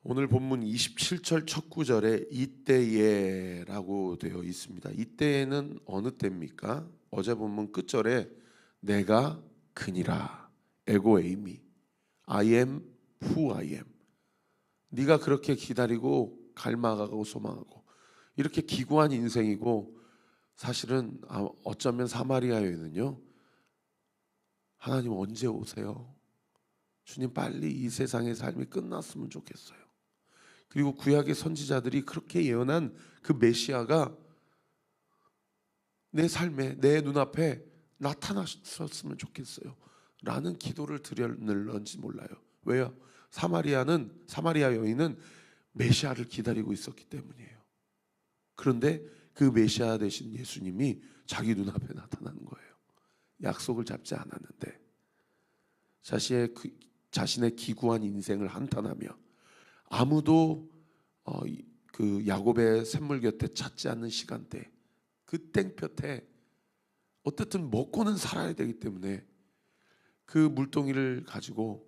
오늘 본문 27절 첫 구절에 이때에라고 되어 있습니다. 이때에는 어느 때입니까? 어제 본문 끝절에 내가 그니라 에고 에이미 I am who I am. 네가 그렇게 기다리고 갈망하고 소망하고 이렇게 기구한 인생이고, 사실은 어쩌면 사마리아 여인은요, 하나님 언제 오세요? 주님 빨리 이 세상의 삶이 끝났으면 좋겠어요. 그리고 구약의 선지자들이 그렇게 예언한 그 메시아가 내 삶에 내 눈앞에 나타나셨으면 좋겠어요 라는 기도를 드렸는지 몰라요. 왜요? 사마리아 여인은 메시아를 기다리고 있었기 때문이에요. 그런데 그 메시아 되신 예수님이 자기 눈앞에 나타나는 거예요. 약속을 잡지 않았는데 자신의 기구한 인생을 한탄하며 아무도 그 야곱의 샘물 곁에 찾지 않는 시간대, 그 땡볕에 어쨌든 먹고는 살아야 되기 때문에 그 물동이를 가지고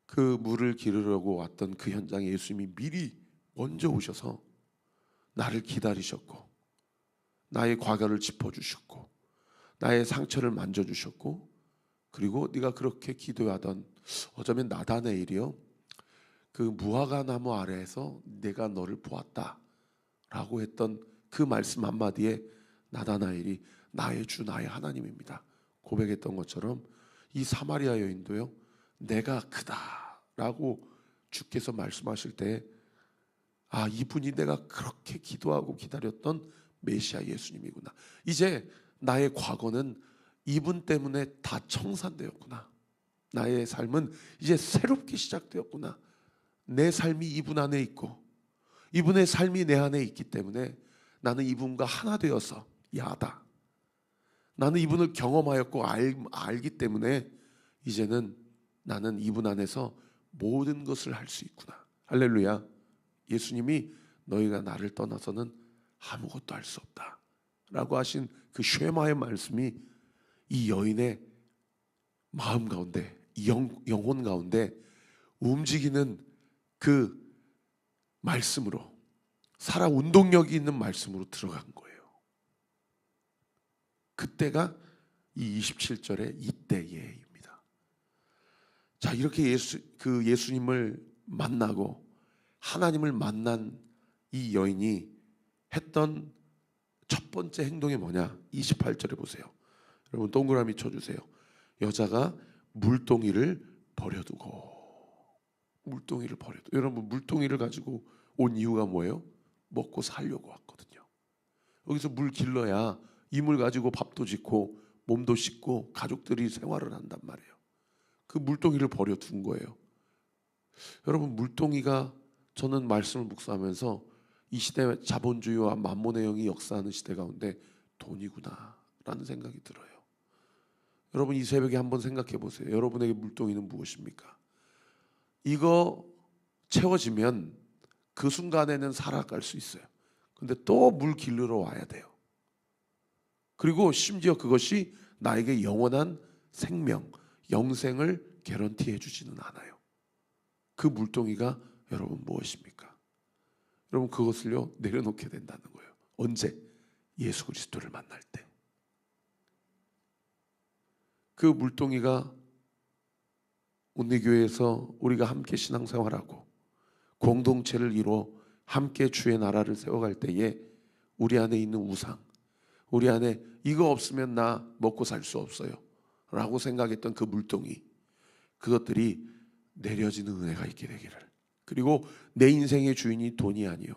그 물을 기르려고 왔던 그 현장에 예수님이 미리 먼저 오셔서 나를 기다리셨고, 나의 과거를 짚어주셨고, 나의 상처를 만져주셨고, 그리고 네가 그렇게 기도하던 어쩌면 나다네일이요, 그 무화과 나무 아래에서 내가 너를 보았다 라고 했던 그 말씀 한마디에 나다나엘이 나의 주 나의 하나님입니다 고백했던 것처럼, 이 사마리아 여인도요, 내가 크다 라고 주께서 말씀하실 때, 이분이 내가 그렇게 기도하고 기다렸던 메시아 예수님이구나. 이제 나의 과거는 이분 때문에 다 청산되었구나. 나의 삶은 이제 새롭게 시작되었구나. 내 삶이 이분 안에 있고 이분의 삶이 내 안에 있기 때문에 나는 이분과 하나 되어서 야다. 나는 이분을 경험하였고 알기 때문에 이제는 나는 이분 안에서 모든 것을 할 수 있구나. 할렐루야. 예수님이 너희가 나를 떠나서는 아무것도 할 수 없다 라고 하신 그 쉐마의 말씀이 이 여인의 마음 가운데, 영혼 가운데 움직이는 그 말씀으로, 살아 운동력이 있는 말씀으로 들어간 거예요. 그때가 이 27절의 이때예입니다. 자, 이렇게 예수님을 만나고 하나님을 만난 이 여인이 했던 첫 번째 행동이 뭐냐? 28절에 보세요. 여러분 동그라미 쳐주세요. 여자가 물동이를 버려두고. 여러분 물동이를 가지고 온 이유가 뭐예요? 먹고 살려고 왔거든요. 여기서 물 길러야 이 물 가지고 밥도 짓고 몸도 씻고 가족들이 생활을 한단 말이에요. 그 물동이를 버려둔 거예요. 여러분 물동이가, 저는 말씀을 묵상하면서 이 시대 자본주의와 만몬의 영이 역사하는 시대 가운데 돈이구나 라는 생각이 들어요. 여러분 이 새벽에 한번 생각해 보세요. 여러분에게 물동이는 무엇입니까? 이거 채워지면 그 순간에는 살아갈 수 있어요. 근데 또 물 길르러 와야 돼요. 그리고 심지어 그것이 나에게 영원한 생명, 영생을 개런티해 주지는 않아요. 그 물동이가 여러분 무엇입니까? 여러분 그것을요 내려놓게 된다는 거예요. 언제? 예수 그리스도를 만날 때. 그 물동이가 오늘 교회에서 우리가 함께 신앙생활하고 공동체를 이루어 함께 주의 나라를 세워갈 때에 우리 안에 있는 우상, 우리 안에 이거 없으면 나 먹고 살 수 없어요 라고 생각했던 그 물동이, 그것들이 내려지는 은혜가 있게 되기를. 그리고 내 인생의 주인이 돈이 아니요,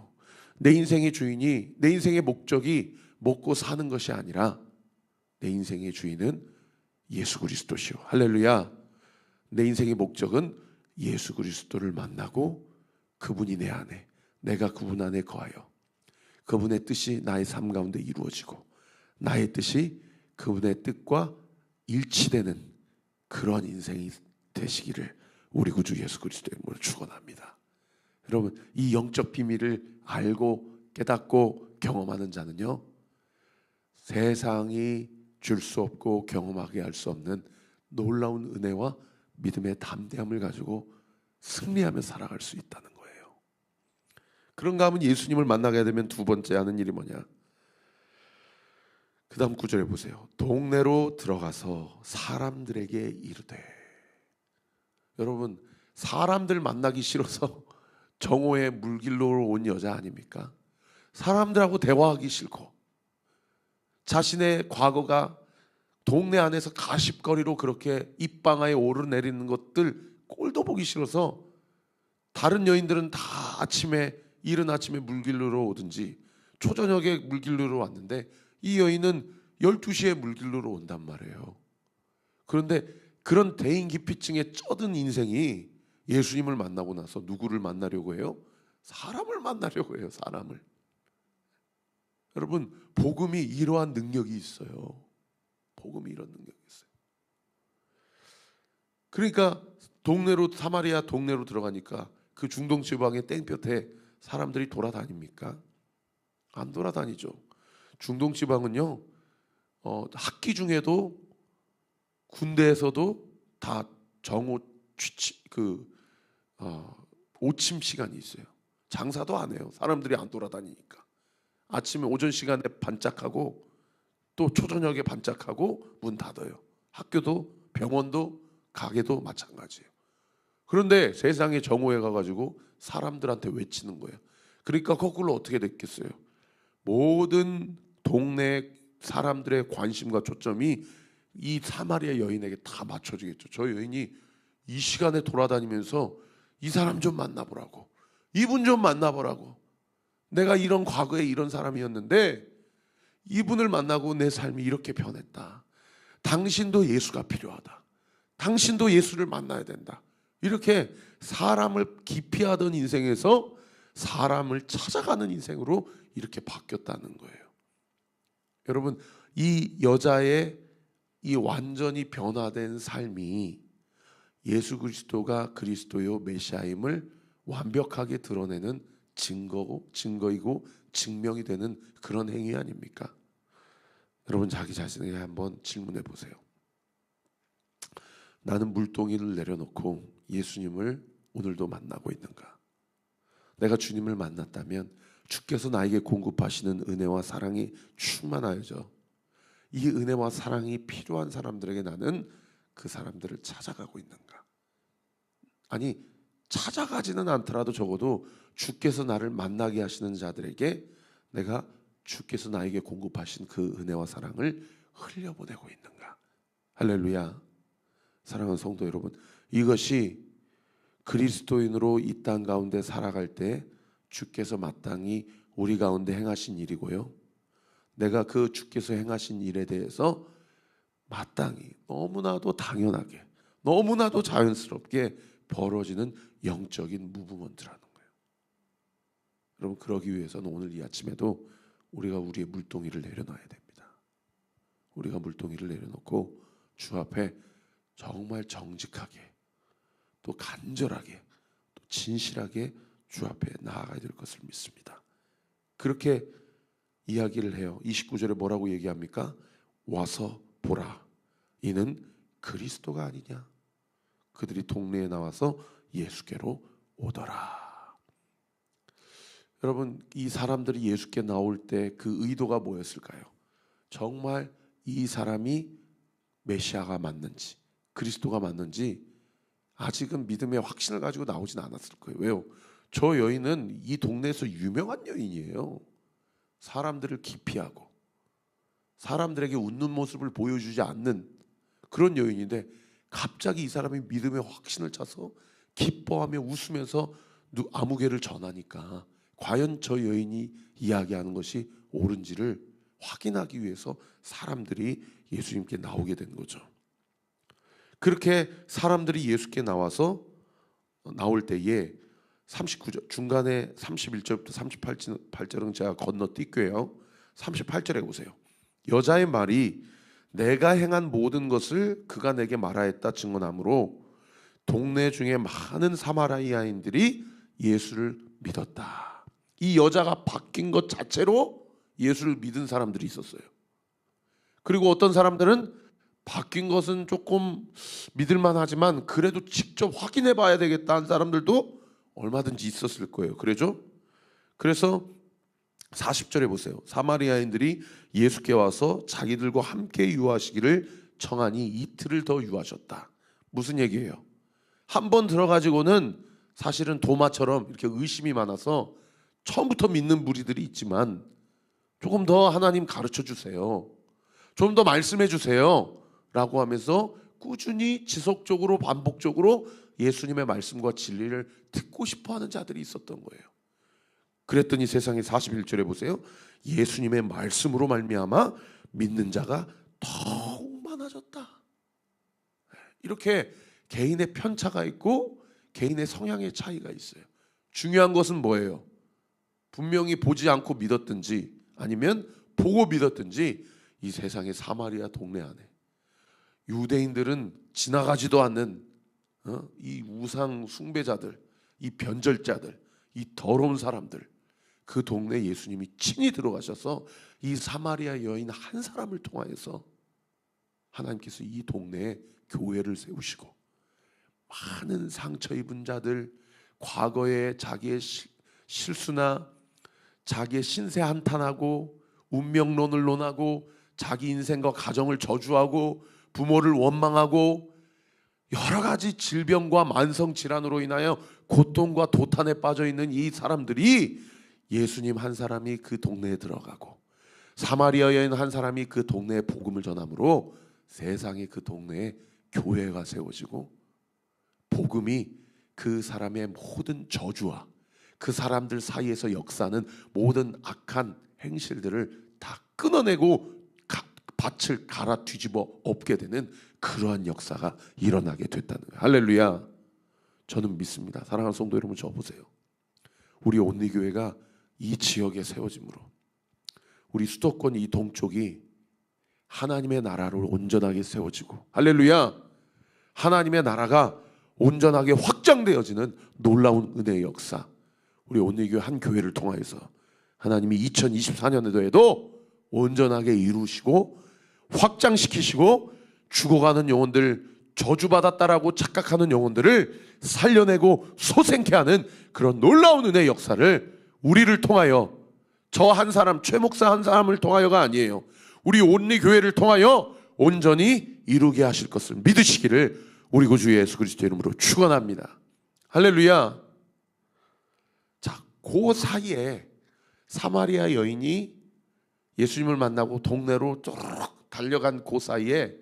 내 인생의 주인이, 내 인생의 목적이 먹고 사는 것이 아니라 내 인생의 주인은 예수 그리스도시오. 할렐루야. 내 인생의 목적은 예수 그리스도를 만나고 그분이 내 안에, 내가 그분 안에 거하여 그분의 뜻이 나의 삶 가운데 이루어지고 나의 뜻이 그분의 뜻과 일치되는 그런 인생이 되시기를 우리 구주 예수 그리스도의 이름으로 축원합니다. 여러분 이 영적 비밀을 알고 깨닫고 경험하는 자는요, 세상이 줄 수 없고 경험하게 할 수 없는 놀라운 은혜와 믿음의 담대함을 가지고 승리하며 살아갈 수 있다는 거예요. 그런가 하면 예수님을 만나게 되면 두 번째 하는 일이 뭐냐? 그 다음 구절에 보세요. 동네로 들어가서 사람들에게 이르되. 여러분, 사람들 만나기 싫어서 정오에 물길로 온 여자 아닙니까? 사람들하고 대화하기 싫고 자신의 과거가 동네 안에서 가십거리로 그렇게 입방아에 오르내리는 것들 꼴도 보기 싫어서 다른 여인들은 다 이른 아침에 물길로 오든지 초저녁에 물길로 왔는데 이 여인은 12시에 물길로 온단 말이에요. 그런데 그런 대인기피증에 쩌든 인생이 예수님을 만나고 나서 누구를 만나려고 해요? 사람을 만나려고 해요. 사람을. 여러분, 복음이 이러한 능력이 있어요. 복음이 이런 능력이 있어요. 그러니까 사마리아 동네로 들어가니까 그 중동 지방의 땡볕에 사람들이 돌아다닙니까? 안 돌아다니죠. 중동 지방은요, 학기 중에도 군대에서도 다 정오 오침 시간이 있어요. 장사도 안 해요. 사람들이 안 돌아다니니까. 아침에 오전 시간에 반짝하고 또 초저녁에 반짝하고 문 닫아요. 학교도 병원도 가게도 마찬가지예요. 그런데 세상에 정오에 가가지고 사람들한테 외치는 거예요. 그러니까 거꾸로 어떻게 됐겠어요? 모든 동네 사람들의 관심과 초점이 이 사마리아 여인에게 다 맞춰지겠죠. 저 여인이 이 시간에 돌아다니면서 이 사람 좀 만나보라고, 이분 좀 만나보라고. 내가 이런 과거에 이런 사람이었는데 이분을 만나고 내 삶이 이렇게 변했다. 당신도 예수가 필요하다. 당신도 예수를 만나야 된다. 이렇게 사람을 기피하던 인생에서 사람을 찾아가는 인생으로 이렇게 바뀌었다는 거예요. 여러분, 이 여자의 이 완전히 변화된 삶이 예수 그리스도가 그리스도요 메시아임을 완벽하게 드러내는 증거이고 증명이 되는 그런 행위 아닙니까? 여러분, 자기 자신에게 한번 질문해 보세요. 나는 물동이를 내려놓고 예수님을 오늘도 만나고 있는가? 내가 주님을 만났다면 주께서 나에게 공급하시는 은혜와 사랑이 충만하여져 이 은혜와 사랑이 필요한 사람들에게 나는 그 사람들을 찾아가고 있는가? 아니, 찾아가지는 않더라도 적어도 주께서 나를 만나게 하시는 자들에게 내가 주께서 나에게 공급하신 그 은혜와 사랑을 흘려보내고 있는가? 할렐루야. 사랑하는 성도 여러분, 이것이 그리스도인으로 이 땅 가운데 살아갈 때 주께서 마땅히 우리 가운데 행하신 일이고요. 내가 그 주께서 행하신 일에 대해서 마땅히 너무나도 당연하게 너무나도 자연스럽게 벌어지는 영적인 무브먼트라는 거예요. 여러분, 그러기 위해서는 오늘 이 아침에도 우리가 우리의 물동이를 내려놔야 됩니다. 우리가 물동이를 내려놓고 주 앞에 정말 정직하게 또 간절하게 또 진실하게 주 앞에 나아가야 될 것을 믿습니다. 그렇게 이야기를 해요. 29절에 뭐라고 얘기합니까? 와서 보라, 이는 그리스도가 아니냐. 그들이 동네에 나와서 예수께로 오더라. 여러분, 이 사람들이 예수께 나올 때 그 의도가 뭐였을까요? 정말 이 사람이 메시아가 맞는지 그리스도가 맞는지 아직은 믿음의 확신을 가지고 나오진 않았을 거예요. 왜요? 저 여인은 이 동네에서 유명한 여인이에요. 사람들을 기피하고 사람들에게 웃는 모습을 보여주지 않는 그런 여인인데 갑자기 이 사람이 믿음의 확신을 차서 기뻐하며 웃으면서 아무개를 전하니까 과연 저 여인이 이야기하는 것이 옳은지를 확인하기 위해서 사람들이 예수님께 나오게 된 거죠. 그렇게 사람들이 예수께 나와서 나올 때에 39절 중간에 31절부터 38절은 제가 건너뛸게요. 38절에 보세요. 여자의 말이 내가 행한 모든 것을 그가 내게 말하였다 증언하므로 동네 중에 많은 사마리아인들이 예수를 믿었다. 이 여자가 바뀐 것 자체로 예수를 믿은 사람들이 있었어요. 그리고 어떤 사람들은 바뀐 것은 조금 믿을만 하지만 그래도 직접 확인해 봐야 되겠다는 사람들도 얼마든지 있었을 거예요. 그래죠? 그래서 40절에 보세요. 사마리아인들이 예수께 와서 자기들과 함께 유하시기를 청하니 이틀을 더 유하셨다. 무슨 얘기예요? 한 번 들어가지고는 사실은 도마처럼 이렇게 의심이 많아서 처음부터 믿는 무리들이 있지만 조금 더 하나님 가르쳐 주세요, 좀 더 말씀해 주세요 라고 하면서 꾸준히 지속적으로 반복적으로 예수님의 말씀과 진리를 듣고 싶어하는 자들이 있었던 거예요. 그랬더니 세상에 41절에 보세요. 예수님의 말씀으로 말미암아 믿는 자가 더욱 많아졌다. 이렇게 개인의 편차가 있고 개인의 성향의 차이가 있어요. 중요한 것은 뭐예요? 분명히 보지 않고 믿었든지 아니면 보고 믿었든지 이 세상의 사마리아 동네 안에 유대인들은 지나가지도 않는 이 우상 숭배자들, 이 변절자들, 이 더러운 사람들, 그 동네에 예수님이 친히 들어가셔서 이 사마리아 여인 한 사람을 통하여서 하나님께서 이 동네에 교회를 세우시고 많은 상처 입은 자들, 과거에 자기의 실수나 자기의 신세 한탄하고 운명론을 논하고 자기 인생과 가정을 저주하고 부모를 원망하고 여러 가지 질병과 만성 질환으로 인하여 고통과 도탄에 빠져 있는 이 사람들이 예수님 한 사람이 그 동네에 들어가고 사마리아 여인 한 사람이 그 동네에 복음을 전함으로 세상에 그 동네에 교회가 세워지고 복음이 그 사람의 모든 저주와 그 사람들 사이에서 역사하는 모든 악한 행실들을 다 끊어내고 밭을 갈아 뒤집어 엎게 되는 그러한 역사가 일어나게 됐다는 거예요. 할렐루야. 저는 믿습니다. 사랑하는 성도 여러분, 저 보세요. 우리 온리교회가 이 지역에 세워짐으로 우리 수도권 이 동쪽이 하나님의 나라로 온전하게 세워지고, 할렐루야, 하나님의 나라가 온전하게 확장되어지는 놀라운 은혜의 역사, 우리 온리교회 한 교회를 통하여서 하나님이 2024년에도 온전하게 이루시고 확장시키시고 죽어가는 영혼들, 저주받았다라고 착각하는 영혼들을 살려내고 소생케 하는 그런 놀라운 은혜의 역사를 우리를 통하여, 저 한 사람, 최 목사 한 사람을 통하여가 아니에요, 우리 온리교회를 통하여 온전히 이루게 하실 것을 믿으시기를 우리 구주 예수 그리스도 이름으로 축원합니다. 할렐루야. 자, 그 사이에 사마리아 여인이 예수님을 만나고 동네로 쭉 달려간 그 사이에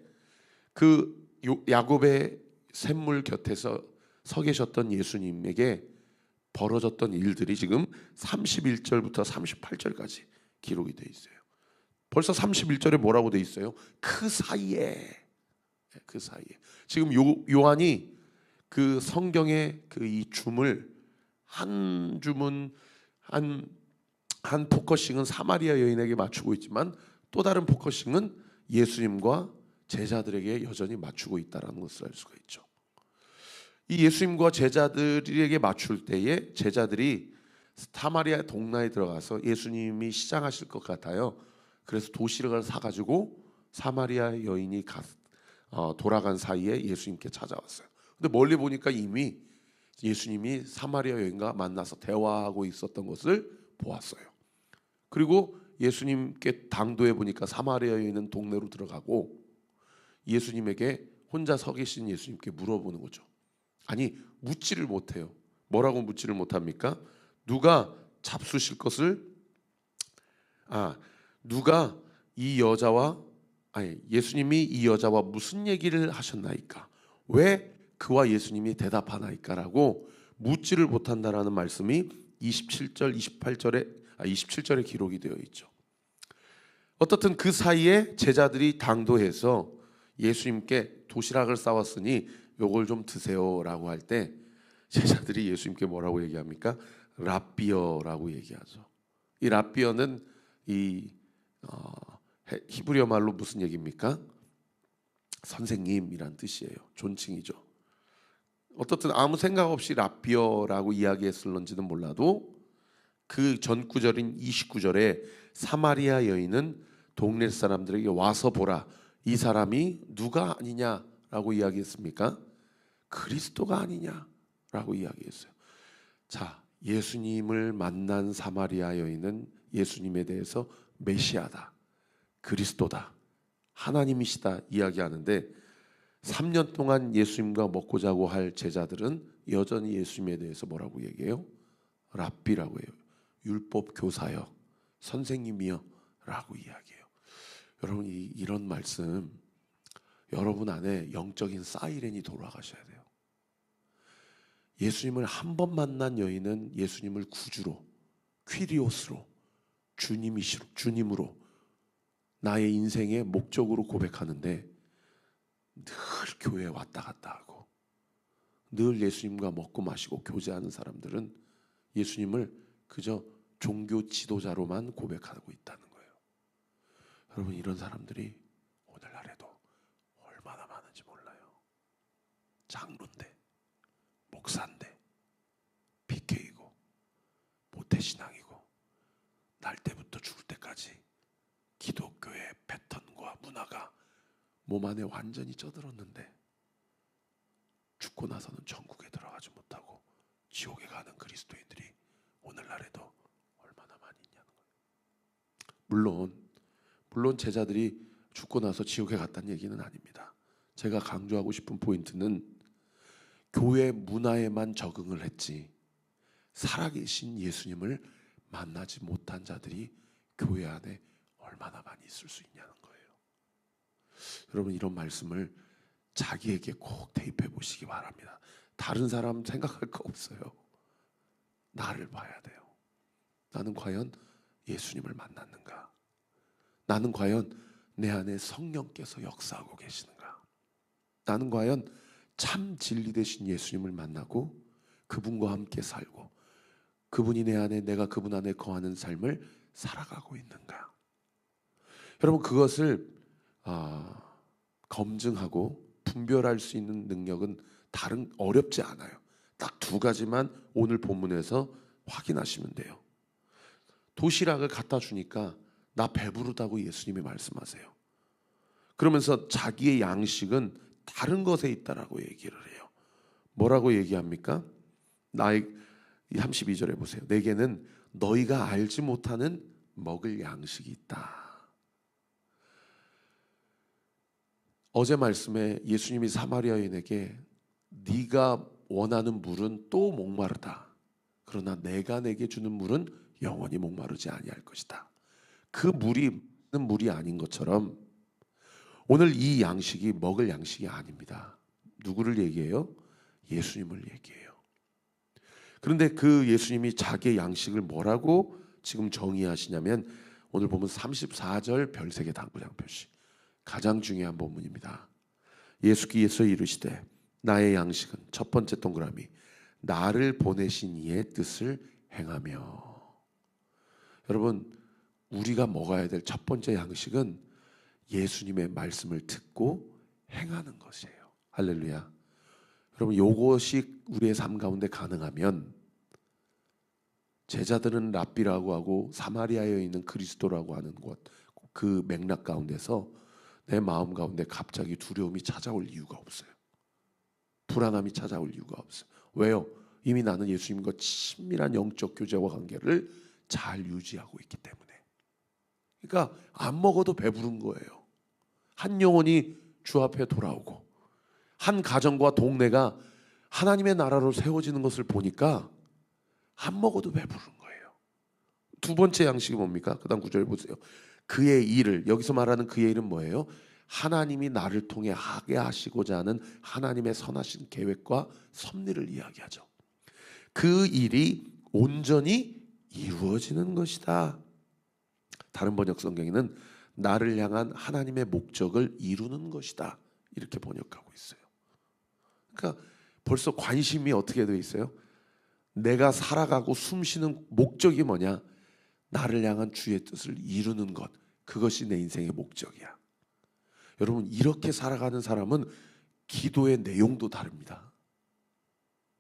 그 야곱의 샘물 곁에서 서 계셨던 예수님에게 벌어졌던 일들이 지금 31절부터 38절까지 기록이 되어 있어요. 벌써 31절에 뭐라고 되어 있어요? 그 사이에, 그 사이에. 지금 요한이 그 성경의 그 이 줌을 한 줌은 한 포커싱은 사마리아 여인에게 맞추고 있지만 또 다른 포커싱은 예수님과 제자들에게 여전히 맞추고 있다는 것을 알 수가 있죠. 이 예수님과 제자들에게 맞출 때에 제자들이 사마리아 동네에 들어가서 예수님이 시장하실 것 같아요. 그래서 도시락을 사가지고 사마리아 여인이 돌아간 사이에 예수님께 찾아왔어요. 근데 멀리 보니까 이미 예수님이 사마리아 여인과 만나서 대화하고 있었던 것을 보았어요. 그리고 예수님께 당도해 보니까 사마리아 여인은 동네로 들어가고 예수님에게 혼자 서 계신 예수님께 물어보는 거죠. 아니, 묻지를 못해요. 뭐라고 묻지를 못합니까? 누가 잡수실 것을, 누가 이 여자와, 예수님이 이 여자와 무슨 얘기를 하셨나이까? 왜 그와 예수님이 대답하나이까라고 묻지를 못한다라는 말씀이 27절에 기록이 되어 있죠. 어떻든 그 사이에 제자들이 당도해서 예수님께 도시락을 싸왔으니 요걸 좀 드세요라고 할 때 제자들이 예수님께 뭐라고 얘기합니까? 랍비어라고 얘기하죠. 이 랍비어는 이 히브리어 말로 무슨 얘기입니까? 선생님이란 뜻이에요. 존칭이죠. 어떻든 아무 생각 없이 랍비어라고 이야기했을런지는 몰라도 그 전 구절인 29절에 사마리아 여인은 동네 사람들에게 와서 보라, 이 사람이 누가 아니냐라고 이야기했습니까? 그리스도가 아니냐라고 이야기했어요. 자, 예수님을 만난 사마리아 여인은 예수님에 대해서 메시아다, 그리스도다, 하나님이시다 이야기하는데 3년 동안 예수님과 먹고 자고 할 제자들은 여전히 예수님에 대해서 뭐라고 얘기해요? 랍비라고 해요. 율법 교사여, 선생님이여 라고 이야기해요. 여러분, 이런 말씀 여러분 안에 영적인 사이렌이 돌아가셔야 돼요. 예수님을 한 번 만난 여인은 예수님을 구주로, 퀴리오스로, 주님으로 나의 인생의 목적으로 고백하는데 늘 교회에 왔다 갔다 하고 늘 예수님과 먹고 마시고 교제하는 사람들은 예수님을 그저 종교 지도자로만 고백하고 있다는 거예요. 여러분, 이런 사람들이 오늘날에도 얼마나 많은지 몰라요. 장로인데, 목사인데, PK고, 모태신앙이고, 날 때부터 죽을 때까지 기독교의 패턴과 문화가 몸 안에 완전히 쩌들었는데 죽고 나서는 천국에 들어가지 못하고 지옥에 가는 그리스도인들이 오늘날에도 얼마나 많이 있냐는 거예요. 물론 제자들이 죽고 나서 지옥에 갔다는 얘기는 아닙니다. 제가 강조하고 싶은 포인트는 교회 문화에만 적응을 했지 살아계신 예수님을 만나지 못한 자들이 교회 안에 얼마나 많이 있을 수 있냐는 거예요. 여러분, 이런 말씀을 자기에게 꼭 대입해 보시기 바랍니다. 다른 사람 생각할 거 없어요. 나를 봐야 돼요. 나는 과연 예수님을 만났는가? 나는 과연 내 안에 성령께서 역사하고 계시는가? 나는 과연 참 진리 되신 예수님을 만나고 그분과 함께 살고 그분이 내 안에, 내가 그분 안에 거하는 삶을 살아가고 있는가? 여러분, 그것을 검증하고 분별할 수 있는 능력은 어렵지 않아요. 딱 두 가지만 오늘 본문에서 확인하시면 돼요. 도시락을 갖다 주니까 나 배부르다고 예수님이 말씀하세요. 그러면서 자기의 양식은 다른 것에 있다라고 얘기를 해요. 뭐라고 얘기합니까? 32절에 보세요. 내게는 너희가 알지 못하는 먹을 양식이 있다. 어제 말씀에 예수님이 사마리아인에게 네가 원하는 물은 또 목마르다. 그러나 내가 내게 주는 물은 영원히 목마르지 아니할 것이다. 그 물이 아닌 것처럼 오늘 이 양식이 먹을 양식이 아닙니다. 누구를 얘기해요? 예수님을 얘기해요. 그런데 그 예수님이 자기의 양식을 뭐라고 지금 정의하시냐면 오늘 보면 34절 별세개 당구장 표시, 가장 중요한 본문입니다. 예수께서 이르시되 나의 양식은, 첫 번째 동그라미, 나를 보내신 이의 뜻을 행하며. 여러분, 우리가 먹어야 될 첫 번째 양식은 예수님의 말씀을 듣고 행하는 것이에요. 할렐루야. 여러분, 이것이 우리의 삶 가운데 가능하면 제자들은 랍비라고 하고 사마리아에 있는 그리스도라고 하는 것, 그 맥락 가운데서 내 마음 가운데 갑자기 두려움이 찾아올 이유가 없어요. 불안함이 찾아올 이유가 없어요. 왜요? 이미 나는 예수님과 친밀한 영적 교제와 관계를 잘 유지하고 있기 때문에. 그러니까 안 먹어도 배부른 거예요. 한 영혼이 주 앞에 돌아오고 한 가정과 동네가 하나님의 나라로 세워지는 것을 보니까 안 먹어도 배부른 거예요. 두 번째 양식이 뭡니까? 그 다음 구절 보세요. 그의 일을, 여기서 말하는 그의 일은 뭐예요? 하나님이 나를 통해 하게 하시고자 하는 하나님의 선하신 계획과 섭리를 이야기하죠. 그 일이 온전히 이루어지는 것이다. 다른 번역 성경에는 나를 향한 하나님의 목적을 이루는 것이다, 이렇게 번역하고 있어요. 그러니까 벌써 관심이 어떻게 되어 있어요? 내가 살아가고 숨쉬는 목적이 뭐냐? 나를 향한 주의 뜻을 이루는 것, 그것이 내 인생의 목적이야. 여러분, 이렇게 살아가는 사람은 기도의 내용도 다릅니다.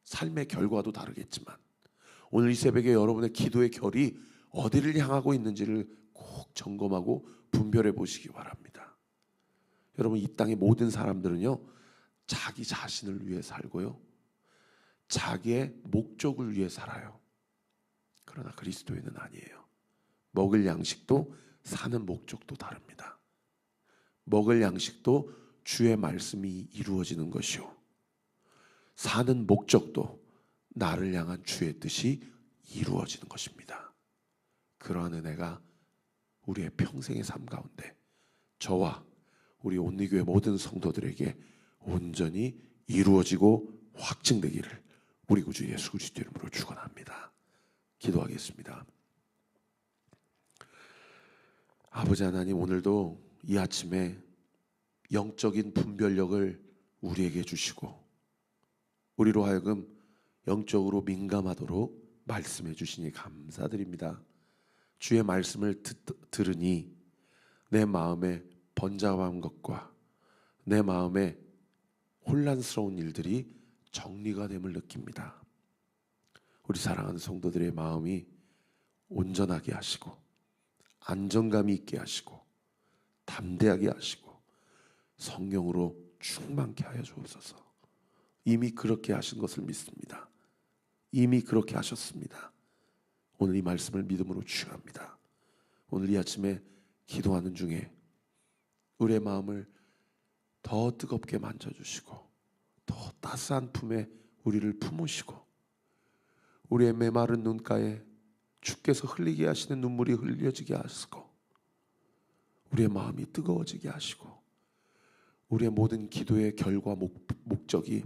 삶의 결과도 다르겠지만 오늘 이 새벽에 여러분의 기도의 결이 어디를 향하고 있는지를 꼭 점검하고 분별해 보시기 바랍니다. 여러분, 이 땅의 모든 사람들은요, 자기 자신을 위해 살고요, 자기의 목적을 위해 살아요. 그러나 그리스도인은 아니에요. 먹을 양식도 사는 목적도 다릅니다. 먹을 양식도 주의 말씀이 이루어지는 것이요, 사는 목적도 나를 향한 주의 뜻이 이루어지는 것입니다. 그러한 은혜가 우리의 평생의 삶 가운데 저와 우리 온리교회 모든 성도들에게 온전히 이루어지고 확증되기를 우리 구주 예수 그리스도 이름으로 축원합니다. 기도하겠습니다. 아버지 하나님, 오늘도 이 아침에 영적인 분별력을 우리에게 주시고 우리로 하여금 영적으로 민감하도록 말씀해 주시니 감사드립니다. 주의 말씀을 들으니 내 마음에 번잡한 것과 내 마음에 혼란스러운 일들이 정리가 됨을 느낍니다. 우리 사랑하는 성도들의 마음이 온전하게 하시고 안정감이 있게 하시고 담대하게 하시고 성령으로 충만케 하여 주옵소서. 이미 그렇게 하신 것을 믿습니다. 이미 그렇게 하셨습니다. 오늘 이 말씀을 믿음으로 취합니다. 오늘 이 아침에 기도하는 중에 우리의 마음을 더 뜨겁게 만져주시고 더 따스한 품에 우리를 품으시고 우리의 메마른 눈가에 주께서 흘리게 하시는 눈물이 흘려지게 하시고 우리의 마음이 뜨거워지게 하시고 우리의 모든 기도의 결과 목적이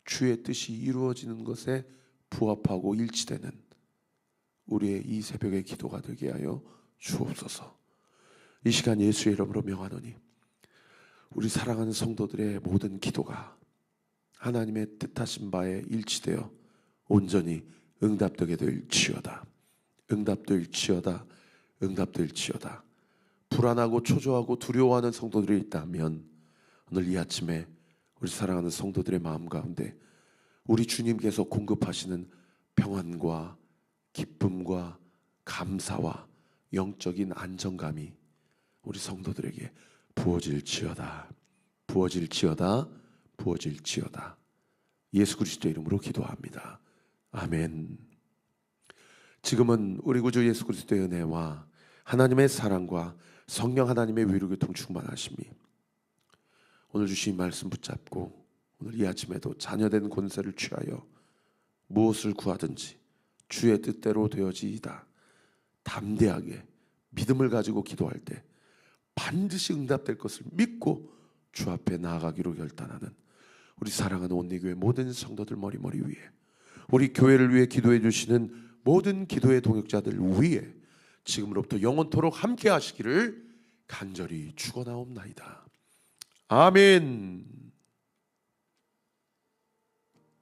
주의 뜻이 이루어지는 것에 부합하고 일치되는 우리의 이 새벽의 기도가 되게 하여 주옵소서. 이 시간 예수의 이름으로 명하노니 우리 사랑하는 성도들의 모든 기도가 하나님의 뜻하신 바에 일치되어 온전히 응답되게 될지어다. 응답될지어다. 응답될지어다. 불안하고 초조하고 두려워하는 성도들이 있다면 오늘 이 아침에 우리 사랑하는 성도들의 마음 가운데 우리 주님께서 공급하시는 평안과 기쁨과 감사와 영적인 안정감이 우리 성도들에게 부어질지어다. 부어질지어다. 부어질지어다. 예수 그리스도의 이름으로 기도합니다. 아멘. 지금은 우리 구주 예수 그리스도의 은혜와 하나님의 사랑과 성령 하나님의 위로교통 충만하심이 오늘 주신 말씀 붙잡고 오늘 이 아침에도 자녀된 권세를 취하여 무엇을 구하든지 주의 뜻대로 되어지이다. 담대하게 믿음을 가지고 기도할 때 반드시 응답될 것을 믿고 주 앞에 나아가기로 결단하는 우리 사랑하는 온리교회 모든 성도들 머리 위에 우리 교회를 위해 기도해 주시는 모든 기도의 동역자들 위에 지금으로부터 영원토록 함께 하시기를 간절히 축원하옵나이다. 아멘.